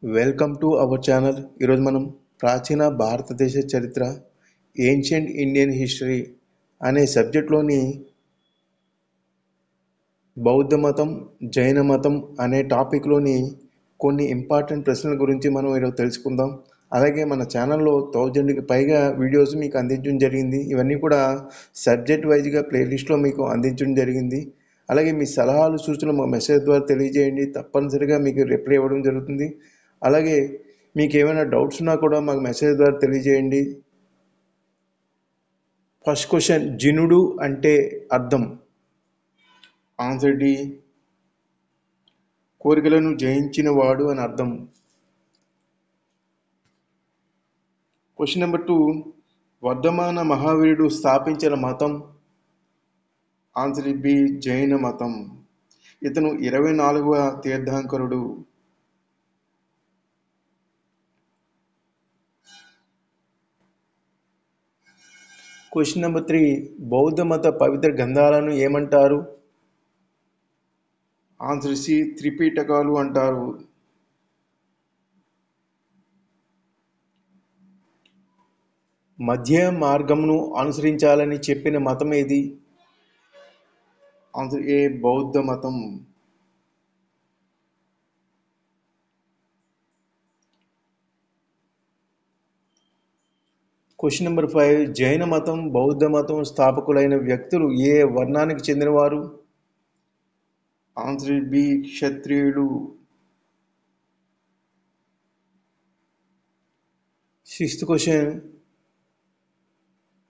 Welcome to our channel. ఈరోజు మనం ప్రాచీన భారతదేశ చరిత్ర ఏన్షియంట్ ఇండియన్ హిస్టరీ అనే సబ్జెక్ట్లోని బౌద్ధ మతం, జైన మతం అనే టాపిక్లోని కొన్ని ఇంపార్టెంట్ ప్రశ్నల గురించి మనం ఈరోజు తెలుసుకుందాం. అలాగే మన ఛానల్లో 1000కి పైగా వీడియోస్ మీకు అందించడం జరిగింది. ఇవన్నీ కూడా సబ్జెక్ట్ వైజ్గా ప్లేలిస్ట్లో మీకు అందించడం జరిగింది. అలాగే మీ సలహాలు సూచనలు మా మెసేజ్ ద్వారా తెలియజేయండి. తప్పనిసరిగా మీకు రిప్లై ఇవ్వడం జరుగుతుంది. అలాగే మీకు ఏమైనా డౌట్స్ ఉన్నా కూడా మాకు మెసేజ్ ద్వారా తెలియజేయండి. ఫస్ట్ క్వశ్చన్, జినుడు అంటే అర్థం? ఆన్సర్ డి, కోరికలను జయించిన వాడు అని అర్థం. క్వశ్చన్ నెంబర్ 2, వర్ధమాన మహావీరుడు స్థాపించిన మతం? ఆన్సర్ బి, జైన మతం. ఇతను 24వ తీర్థంకరుడు. క్వశ్చన్ నెంబర్ 3, బౌద్ధ మత పవిత్ర గ్రంథాలను ఏమంటారు? ఆన్సర్ సి, త్రిపీటకాలు అంటారు. మధ్య మార్గమును అనుసరించాలని చెప్పిన మతం ఏది? ఆన్సర్ ఏ, బౌద్ధ మతం. క్వశ్చన్ నెంబర్ 5, జైన మతం, బౌద్ధ మతం స్థాపకులైన వ్యక్తులు ఏ వర్ణానికి చెందినవారు? ఆన్సర్ బి, క్షత్రియులు. సిక్స్త్ క్వశ్చన్,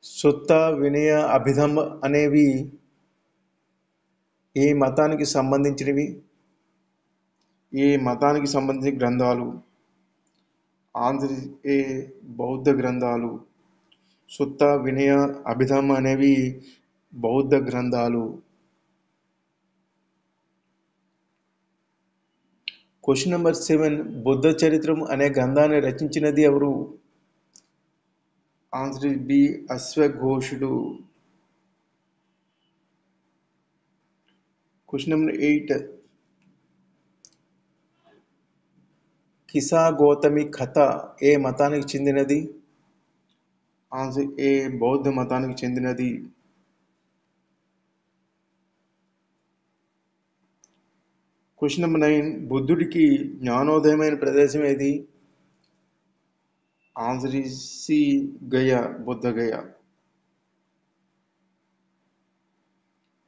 సుత్త, వినయ, అభిధమ్ అనేవి ఏ మతానికి సంబంధించినవి? ఏ మతానికి సంబంధించిన గ్రంథాలు? ఆన్సర్ ఏ, బౌద్ధ గ్రంథాలు. సుత్త, వినయ, అభిధమ్ అనేవి బౌద్ధ గ్రంథాలు. క్వశ్చన్ నెంబర్ 7, బుద్ధ చరిత్రం అనే గ్రంథాన్ని రచించినది ఎవరు? ఆన్సర్ బి, అశ్వఘోషుడు. క్వశ్చన్ నెంబర్ 8, కిసా గౌతమి కథ ఏ మతానికి చెందినది? ఆన్సర్ ఏ, బౌద్ధ మతానికి చెందినది. క్వశ్చన్ నెంబర్ 9, బుద్ధుడికి జ్ఞానోదయమైన ప్రదేశం ఏది? Answer C, Gaya, Buddhagaya.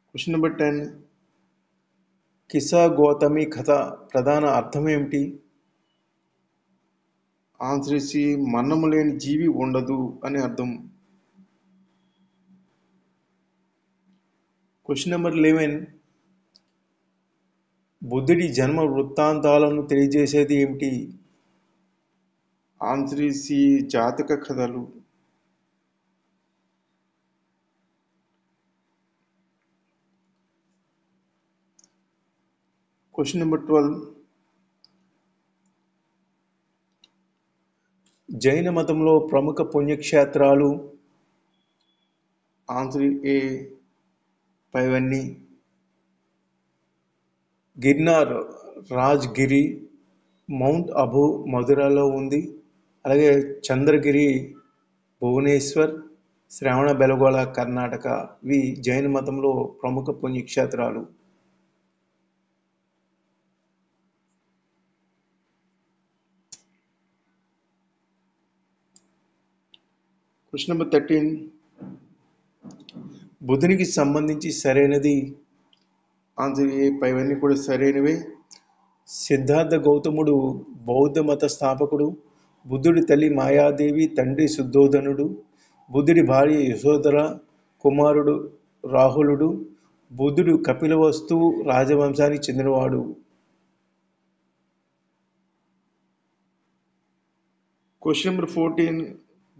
Question number 10, Kisa Gautami కథ ప్రధాన అర్థం ఏమిటి? ఆన్సర్ సి, మరణము లేని జీవి ఉండదు అని అర్థం. క్వశ్చన్ నెంబర్ 11, బుద్ధుడి జన్మ వృత్తాంతాలను తెలియజేసేది ఏమిటి? ఆన్సర్ సి, జాతక కథలు. క్వశ్చన్ నెంబర్ 12, జైన మతంలో ప్రముఖ పుణ్యక్షేత్రాలు? ఆన్సర్ ఏ, పైవన్నీ. గిర్నార్, రాజ్గిరి, మౌంట్ అబు మధురలో ఉంది. అలాగే చంద్రగిరి భువనేశ్వర్, శ్రవణ బెలగొల కర్ణాటక. ఇవి జైన మతంలో ప్రముఖ పుణ్యక్షేత్రాలు. క్వశ్చన్ నెంబర్ 13, బుద్ధునికి సంబంధించి సరైనది? ఆన్సర్ ఏ, పైవన్నీ కూడా సరైనవే. సిద్ధార్థ గౌతముడు బౌద్ధ మత స్థాపకుడు. బుద్ధుడి తల్లి మాయాదేవి, తండ్రి శుద్ధోదనుడు. బుద్ధుడి భార్య యశోధర, కుమారుడు రాహులుడు. బుద్ధుడు కపిలవస్తు రాజవంశానికి చెందినవాడు. క్వశ్చన్ నెంబర్ 14,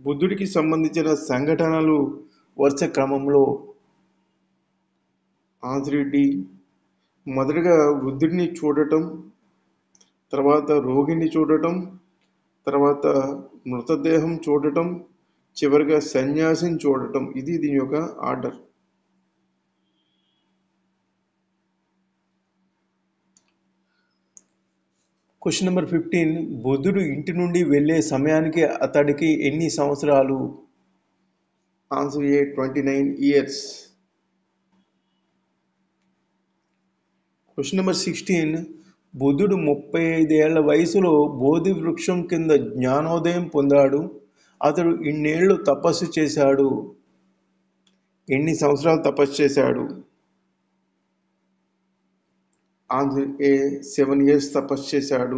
బుద్ధుడికి సంబంధించిన సంఘటనలు వరుస క్రమంలో? ఆన్సర్ డి, మొదటగా వృద్ధుడిని చూడటం, తర్వాత రోగిని చూడటం, తర్వాత మృతదేహం చూడటం, చివరిగా సన్యాసిని చూడటం. ఇది దీని యొక్క ఆర్డర్. Question number 15. బుద్ధుడు ఇంటి నుండి వెళ్ళే సమయానికి అతడికి ఎన్ని సంవత్సరాలు? ఆన్సర్ ఏ 29 years. Question number 16. బుద్ధుడు 35 ఏళ్ల వయసులో బోధి వృక్షం కింద జ్ఞానోదయం పొందాడు. అతడు ఇన్నేళ్లు తపస్సు చేశాడు. ఎన్ని సంవత్సరాలు తపస్సు చేశాడు? ఆన్సర్ ఏ 7 years తపస్సు చేశాడు.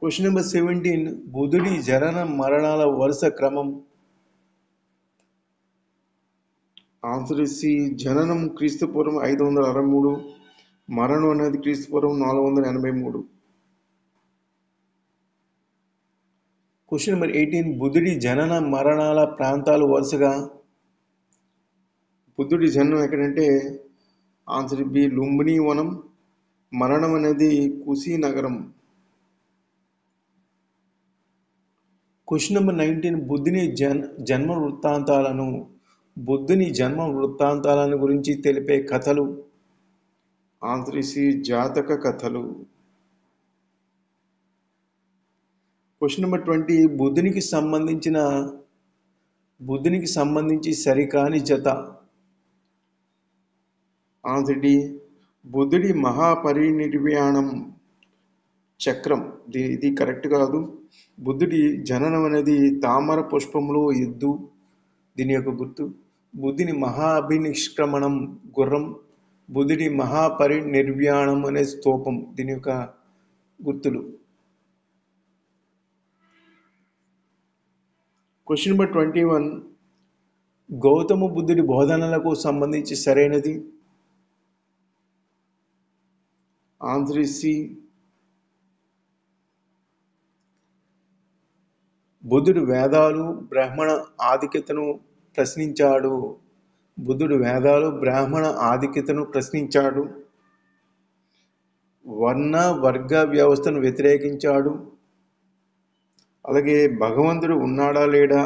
Question number 17. బుద్ధుడి జనన మరణాల వరుస క్రమం? Answer C. జననం క్రీస్తుపూర్వం 563, మరణం అనేది క్రీస్తుపూర్వం 483. Question number 18. బుద్ధుడి జనన మరణాల ప్రాంతాలు వరుసగా? బుద్ధుడి జన్మం ఎక్కడంటే ఆన్సర్ బి లుంబిని వనం, మరణం అనేది కుశీనగరం. Question number 19. బుద్ధుని జన్మ వృత్తాంతాలను గురించి తెలిపే కథలు? Answer C. జాతక కథలు. Question number 20. బుద్ధునికి సంబంధించి సరికాని జత? Answer D. బుద్ధుడి మహాపరినిర్వాణం చక్రం. ఇది కరెక్ట్ కాదు. బుద్ధుడి జననం అనేది తామర పుష్పంలో ఎద్దు, దీని యొక్క గుర్తు. బుద్ధుని మహాభినిష్క్రమణం గుర్రం. బుద్ధుడి మహాపరినిర్వాణం అనే స్తూపం, దీని యొక్క గుర్తులు. Question number 21. గౌతమ బుద్ధుడి బోధనలకు సంబంధించి సరైనది? Answer C. బుద్ధుడు వేదాలు బ్రాహ్మణ ఆధిక్యతను ప్రశ్నించాడు. వర్ణ వర్గ వ్యవస్థను వ్యతిరేకించాడు. అలాగే భగవంతుడు ఉన్నాడా లేడా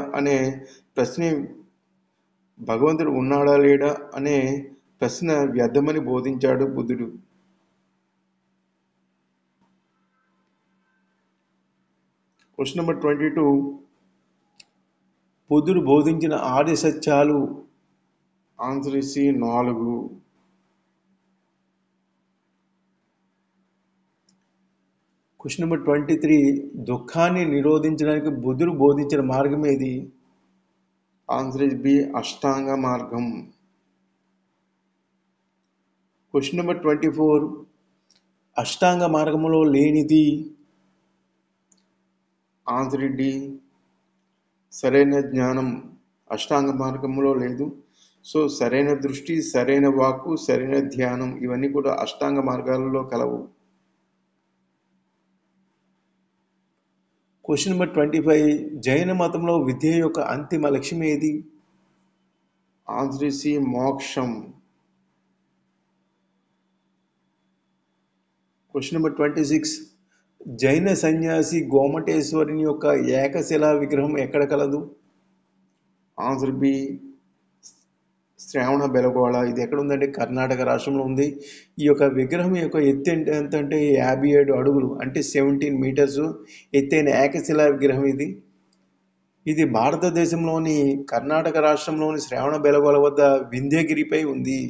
అనే ప్రశ్న వ్యర్థమని బోధించాడు బుద్ధుడు. Question number 22. బుద్ధుడు బోధించిన 6 సత్యాలు? Answer C. 4. Question number 23. దుఃఖాన్ని నిరోధించడానికి బుద్ధుడు బోధించిన మార్గం ఏది? Answer B. అష్టాంగ మార్గం. Question number 24. అష్టాంగ మార్గంలో లేనిది? Answer D. సరైన జ్ఞానం అష్టాంగ మార్గంలో లేదు. సో సరైన దృష్టి, సరైన వాక్కు, సరైన ధ్యానం ఇవన్నీ కూడా అష్టాంగ మార్గాలలో కలవు. Question number 25. జైన మతంలో విద్య యొక్క అంతిమ లక్ష్యం ఏది? Answer C. మోక్షం. Question number 26. జైన సన్యాసి గోమటేశ్వరుని యొక్క ఏకశిలా విగ్రహం ఎక్కడ కలదు? ఆన్సర్ బి. శ్రావణ బెలగోళ. ఇది ఎక్కడ ఉందంటే కర్ణాటక రాష్ట్రంలో ఉంది. ఈ యొక్క విగ్రహం యొక్క ఎత్తు ఎంత అంటే 57 అడుగులు, అంటే 17 meters ఎత్తైన ఏకశిలా విగ్రహం ఇది. ఇది భారతదేశంలోని కర్ణాటక రాష్ట్రంలోని శ్రావణ బెలగోళ వద్ద వింధ్యగిరిపై ఉంది.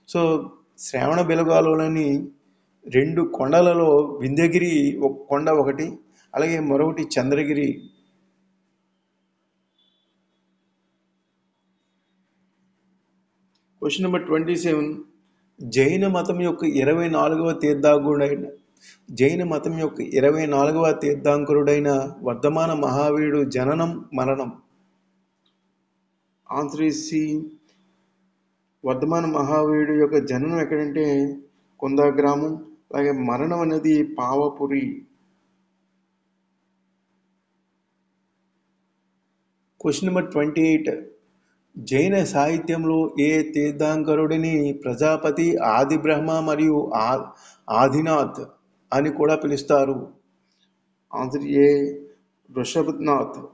సో శ్రావణ బెలగోళలోని 2 కొండలలో వింధ్యగిరి కొండ ఒకటి, అలాగే మరొకటి చంద్రగిరి. Question number 27. జైన మతం యొక్క 24వ తీర్థంకరుడైన వర్ధమాన మహావీరుడు జననం మరణం? Answer C. వర్ధమాన మహావీరుడు యొక్క జననం ఎక్కడంటే కొందా గ్రామం, అలాగే మరణం అనేది పావపురి. Question number 28. జైన సాహిత్యంలో ఏ తీర్థంకరుడిని ప్రజాపతి, ఆది బ్రహ్మ మరియు ఆదినాథ్ అని కూడా పిలుస్తారు? ఆన్సర్ ఏ.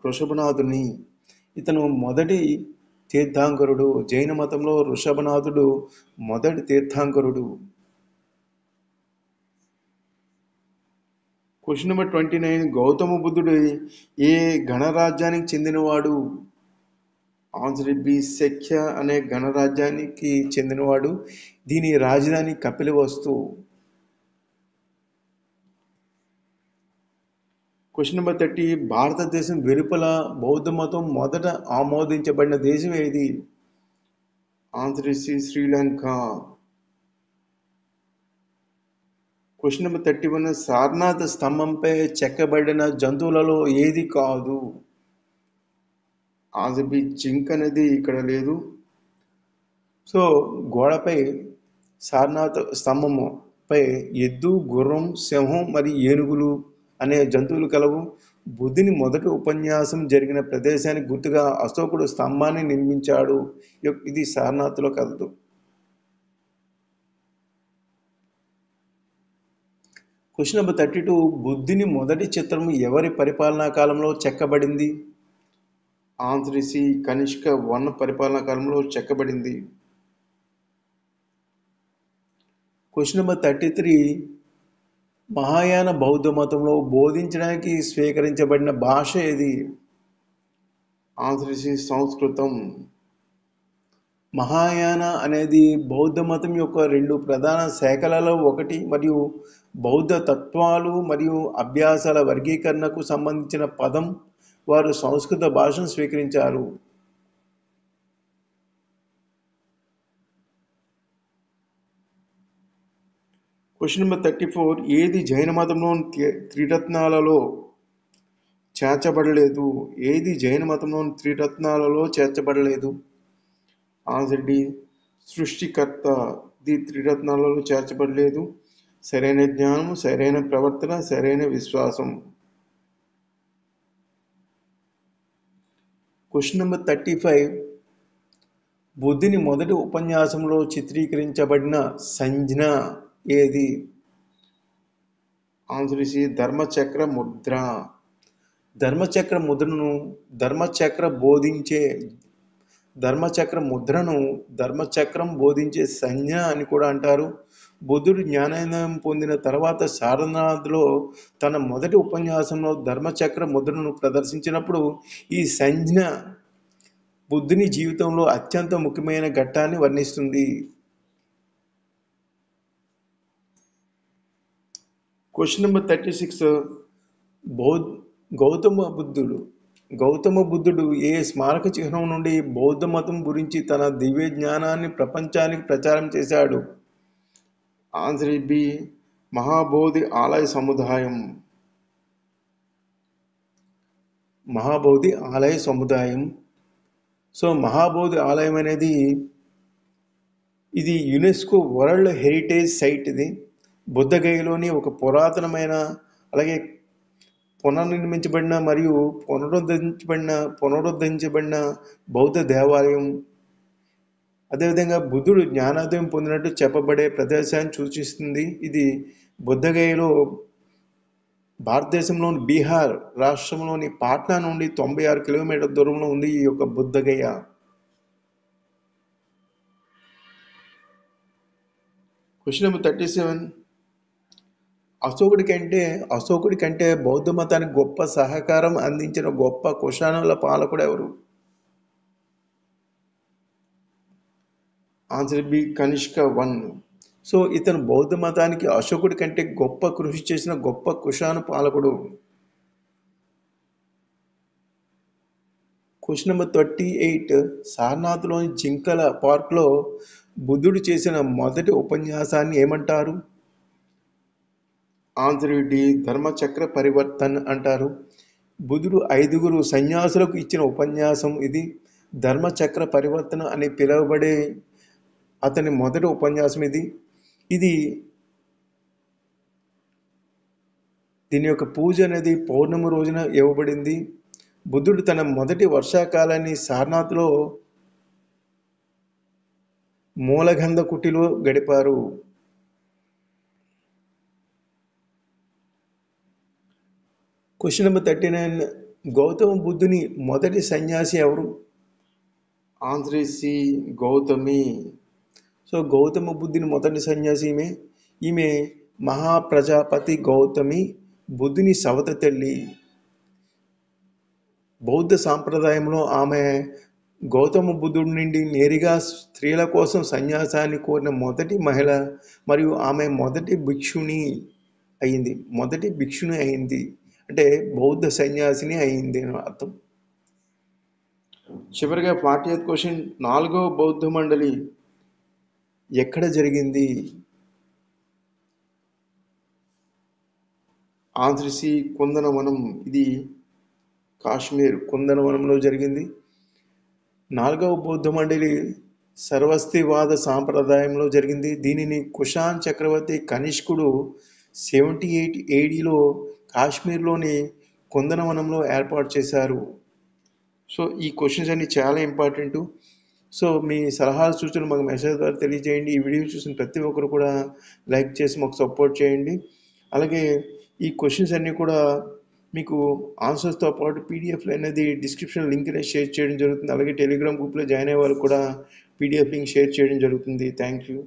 వృషభనాథుని. ఇతను మొదటి తీర్థంకరుడు. జైన మతంలో వృషభనాథుడు మొదటి తీర్థంకరుడు. క్వశ్చన్ నెంబర్ 29, గౌతమ బుద్ధుడు ఏ గణరాజ్యానికి చెందినవాడు? ఆన్సర్ బి, శక్య అనే గణరాజ్యానికి చెందినవాడు. దీని రాజధాని కపిలవస్తు. క్వశ్చన్ నెంబర్ 30, భారతదేశం వెలుపల బౌద్ధ మతం మొదట ఆమోదించబడిన దేశం ఏది? Answer C, Sri Lanka. Question number 31, Sarnath స్తంభంపై చెక్కబడిన జంతువులలో ఏది కాదు? ఆన్సర్ బి, జింక్ అనేది ఇక్కడ లేదు. సో గోడపై సారనాథ్ స్తంభముపై ఎద్దు, గుర్రం, సింహం మరియు ఏనుగులు అనే జంతువులు కలవు. బుద్ధుని మొదటి ఉపన్యాసం జరిగిన ప్రదేశానికి గుర్తుగా అశోకుడు స్తంభాన్ని నిర్మించాడు. ఇది సారనాథ్లో కలదు. క్వశ్చన్ నెంబర్ 32, బుద్ధుని మొదటి చిత్రం ఎవరి పరిపాలనా కాలంలో చెక్కబడింది? ఆన్సర్ సి, కనిష్క 1 పరిపాలనా కాలంలో చెక్కబడింది. క్వశ్చన్ నెంబర్ 33, మహాయాన బౌద్ధ మతంలో బోధించడానికి స్వీకరించబడిన భాష ఏది? ఆన్సర్ సి, సంస్కృతం. మహాయాన అనేది బౌద్ధ మతం యొక్క 2 ప్రధాన శాఖలలో ఒకటి మరియు బౌద్ధ తత్వాలు మరియు అభ్యాసాల వర్గీకరణకు సంబంధించిన పదం. వారు సంస్కృత భాషను స్వీకరించారు. క్వశ్చన్ నెంబర్ 34, ఏది జైన మతంలోని త్రిరత్నాలలో చేర్చబడలేదు? ఏది జైన మతంలోని త్రిరత్నాలలో చేర్చబడలేదు? ఆన్సర్ డి, సృష్టికర్త. ది త్రిరత్నాలలో చేర్చబడలేదు. సరైన జ్ఞానం, సరైన ప్రవర్తన, సరైన విశ్వాసం. క్వశ్చన్ నెంబర్ 35, బుద్ధుని మొదటి ఉపన్యాసంలో చిత్రీకరించబడిన సంజ్ఞ ఏది? ఆన్సర్ సి, ధర్మచక్ర ముద్ర. ధర్మచక్ర ముద్రను ధర్మచక్రం బోధించే సంజ్ఞ అని కూడా అంటారు. బుద్ధుడు జ్ఞానోదయం పొందిన తర్వాత సారనాథ్లో తన మొదటి ఉపన్యాసంలో ధర్మచక్ర ముద్రను ప్రదర్శించినప్పుడు ఈ సంజ్ఞ బుద్ధుని జీవితంలో అత్యంత ముఖ్యమైన ఘట్టాన్ని వర్ణిస్తుంది. క్వశ్చన్ నెంబర్ 36, గౌతమ బుద్ధుడు ఏ స్మారక చిహ్నం నుండి బౌద్ధ మతం గురించి తన దివ్య జ్ఞానాన్ని ప్రపంచానికి ప్రచారం చేశాడు? ఆన్సర్ బి, మహాబోధి ఆలయ సముదాయం. సో మహాబోధి ఆలయం అనేది ఇది యునెస్కో వరల్డ్ హెరిటేజ్ సైట్. ఇది బుద్ధగయలోని ఒక పురాతనమైన, అలాగే పునర్నిర్మించబడిన మరియు పునరుద్ధరించబడిన బౌద్ధ దేవాలయం. అదేవిధంగా బుద్ధుడు జ్ఞానోదయం పొందినట్టు చెప్పబడే ప్రదేశాన్ని సూచిస్తుంది. ఇది బుద్ధగయలో భారతదేశంలోని బీహార్ రాష్ట్రంలోని పాట్నా నుండి 96 కిలోమీటర్ల దూరంలో ఉంది ఈ యొక్క బుద్ధగయ. క్వశ్చన్ నెంబర్ 37, అశోకుడి కంటే బౌద్ధ మతానికి గొప్ప సహకారం అందించిన గొప్ప కుషానుల పాలకుడు ఎవరు? Answer B, Kanishka 1. సో ఇతను బౌద్ధ మతానికి అశోకుడి కంటే గొప్ప కృషి చేసిన గొప్ప కుషాను పాలకుడు. క్వశ్చన్ నెంబర్ 38, సారనాథ్లోని జింకల పార్క్లో బుద్ధుడు చేసిన మొదటి ఉపన్యాసాన్ని ఏమంటారు? ఆన్సర్ డి, ధర్మచక్ర పరివర్తన్ అంటారు. బుద్ధుడు 5 సన్యాసులకు ఇచ్చిన ఉపన్యాసం ఇది. ధర్మచక్ర పరివర్తన అని పిలువబడే అతని మొదటి ఉపన్యాసం ఇది. దీని యొక్క పూజ అనేది పౌర్ణమి రోజున ఇవ్వబడింది. బుద్ధుడు తన మొదటి వర్షాకాలాన్ని సారనాథ్లో మూలగంధ కుటిలో గడిపారు. క్వశ్చన్ నెంబర్ 39, గౌతమ బుద్ధుని మొదటి సన్యాసి ఎవరు? Answer C, Gautami. So Gautama బుద్ధుని మొదటి సన్యాసి ఈమె మహాప్రజాపతి గౌతమి బుద్ధుని సవత తల్లి. బౌద్ధ సాంప్రదాయంలో ఆమె గౌతమ బుద్ధుడి నుండి నేరుగా స్త్రీల కోసం సన్యాసాన్ని కోరిన మొదటి మహిళ మరియు ఆమె మొదటి భిక్షుని అయింది. అంటే బౌద్ధ సన్యాసిని అయింది అని అర్థం. చివరిగా 40th క్వశ్చన్, 4వ బౌద్ధ మండలి ఎక్కడ జరిగింది? ఆన్సర్ సి కుందనవనం. ఇది కాశ్మీర్ కుందనవనంలో జరిగింది. 4వ బౌద్ధ మండలి సర్వస్తివాద సాంప్రదాయంలో జరిగింది. దీనిని కుషాన్ చక్రవర్తి కనిష్కుడు 78 ADలో కాశ్మీర్లోని కుందనవనంలో ఏర్పాటు చేశారు. సో ఈ క్వశ్చన్స్ అన్ని చాలా ఇంపార్టెంట్. సో మీ సలహాలు సూచనలు మాకు మెసేజ్ ద్వారా తెలియజేయండి. ఈ వీడియో చూసిన ప్రతి ఒక్కరు కూడా లైక్ చేసి మాకు సపోర్ట్ చేయండి. అలాగే ఈ క్వశ్చన్స్ అన్నీ కూడా మీకు ఆన్సర్స్తో పాటు పీడిఎఫ్లు అనేది డిస్క్రిప్షన్ లింక్ షేర్ చేయడం జరుగుతుంది. అలాగే టెలిగ్రామ్ గ్రూప్లో జాయిన్ అయ్యే వాళ్ళు కూడా పీడిఎఫ్ లింక్ షేర్ చేయడం జరుగుతుంది. Thank you.